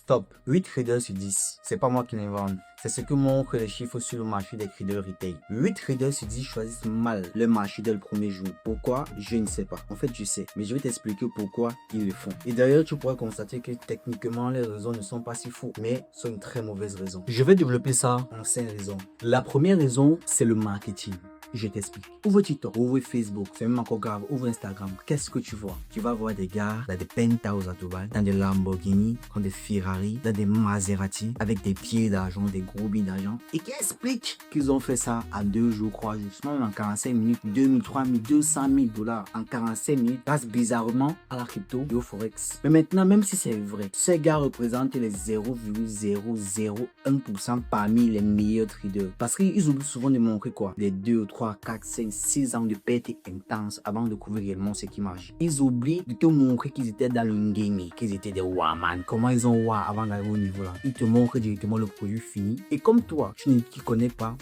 Top. 8 traders sur 10. C'est pas moi qui l'invente. C'est ce que montrent les chiffres sur le marché des traders retail. 8 traders sur 10 choisissent mal le marché dès le premier jour. Pourquoi? Je ne sais pas. En fait, je sais. Mais je vais t'expliquer pourquoi ils le font. Et d'ailleurs, tu pourras constater que techniquement, les raisons ne sont pas si faux, mais sont une très mauvaise raison. Je vais développer ça en 5 raisons. La première raison, c'est le marketing. Je t'explique. Ouvre TikTok, ouvre Facebook, c'est même encore grave, ouvre Instagram. Qu'est-ce que tu vois? Tu vas voir des gars dans des penthouses à Dubaï, dans des Lamborghini, dans des Ferrari, dans des Maserati, avec des billets d'argent, des gros billets d'argent, et qui expliquent qu'ils ont fait ça en 2 jours, 3 jours, même en 45 minutes, 2000, 3000, 200 000 dollars en 45 minutes, grâce bizarrement à la crypto et au Forex. Mais maintenant, même si c'est vrai, ces gars représentent les 0,001% parmi les meilleurs traders. Parce qu'ils oublient souvent de montrer quoi? Les 2, 3, 4, 5, 6 ans de perte intense avant de découvrir réellement ce qui marche. Ils oublient de te montrer qu'ils étaient dans le gaming, qu'ils étaient des man. Comment ils ont avant d'arriver au niveau là. Ils te montrent directement le produit fini. Et comme toi, tu ne connais pas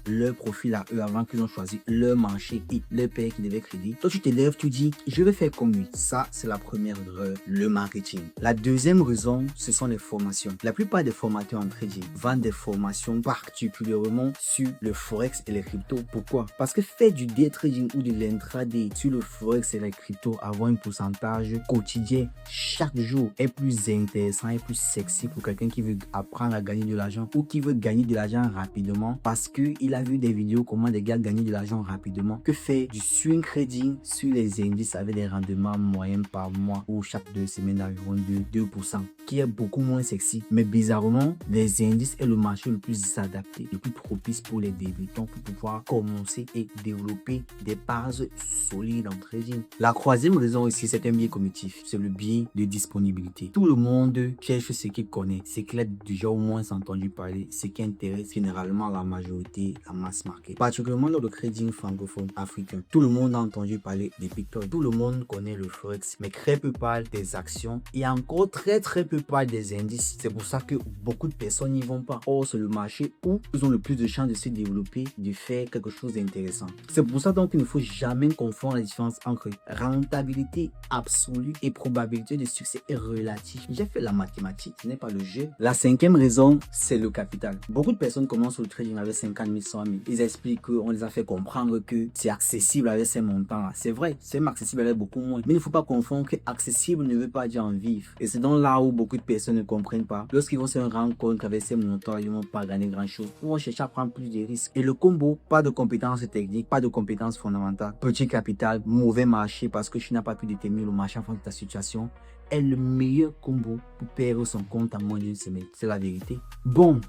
leur profil à eux avant qu'ils ont choisi leur marché et leur père qui devait crédit. Toi, tu te lèves, tu dis, je vais faire comme lui. Ça, c'est la première erreur, le marketing. La deuxième raison, ce sont les formations. La plupart des formateurs en trading vendent des formations particulièrement sur le Forex et les cryptos. Pourquoi? Parce que faire du day trading ou de l'intraday sur le Forex et les cryptos, avoir un pourcentage quotidien chaque jour est plus intéressant et plus sexy pour quelqu'un qui veut apprendre à gagner de l'argent ou qui veut gagner de l'argent rapidement parce qu'il a vu des vidéos comment des gars gagnent de l'argent rapidement que faire du swing trading sur les indices avec des rendements moyens par mois ou chaque 2 semaines d'environ 2%, qui est beaucoup moins sexy. Mais bizarrement, les indices est le marché le plus adapté, le plus propice pour les débutants pour pouvoir commencer et développer des bases solides en trading. La troisième raison aussi, c'est un biais cognitif, c'est le biais de disponibilité. Tout le monde cherche ce qu'il connaît, ce qu'il a déjà au moins entendu parler, ce qui intéresse généralement la majorité, la masse market. Particulièrement dans le trading francophone africain, tout le monde a entendu parler des Bitcoin, tout le monde connaît le Forex, mais très peu parlent des actions et encore très peu parlent des indices. C'est pour ça que beaucoup de personnes n'y vont pas. Or, c'est le marché où ils ont le plus de chances de se développer, de faire quelque chose d'intéressant. C'est pour ça donc qu'il ne faut jamais confondre la différence entre rentabilité absolue et probabilité de succès relatif. J'ai fait la mathématique, ce n'est pas le jeu. La cinquième raison, c'est le capital. Beaucoup de personnes commencent le trading avec 50 000, 100 000. Ils expliquent qu'on les a fait comprendre que c'est accessible avec ces montants-là. C'est vrai, c'est accessible avec beaucoup moins. Mais il ne faut pas confondre que accessible ne veut pas dire en vivre. Et c'est donc là où beaucoup de personnes ne comprennent pas. Lorsqu'ils vont se rendre compte qu'avec ces montants, ils ne vont pas gagner grand-chose. Ils vont chercher à prendre plus de risques. Et le combo, pas de compétences techniques, pas de compétences fondamentales, petit capital, mauvais marché parce que tu n'as pas pu déterminer le marché en fonction de ta situation, est le meilleur combo pour perdre son compte en moins d'une semaine. C'est la vérité. Bon.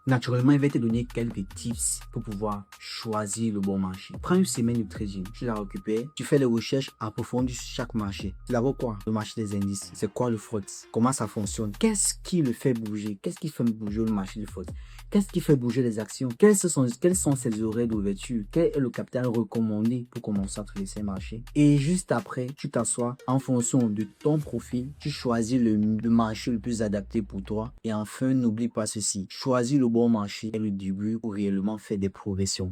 Naturellement, il va te donner quelques tips pour pouvoir choisir le bon marché. Prends une semaine de trading, tu la récupères, tu fais les recherches approfondies sur chaque marché. C'est d'abord quoi? Le marché des indices. C'est quoi le Forex? Comment ça fonctionne? Qu'est-ce qui le fait bouger? Qu'est-ce qui fait bouger le marché du Forex? Qu'est-ce qui fait bouger les actions? Quelles sont ses horaires d'ouverture? Quel est le capital recommandé pour commencer à trader ces marchés? Et juste après, tu t'assois en fonction de ton profil, tu choisis le marché le plus adapté pour toi. Et enfin, n'oublie pas ceci, choisis le bon marché est le début pour réellement faire des progressions.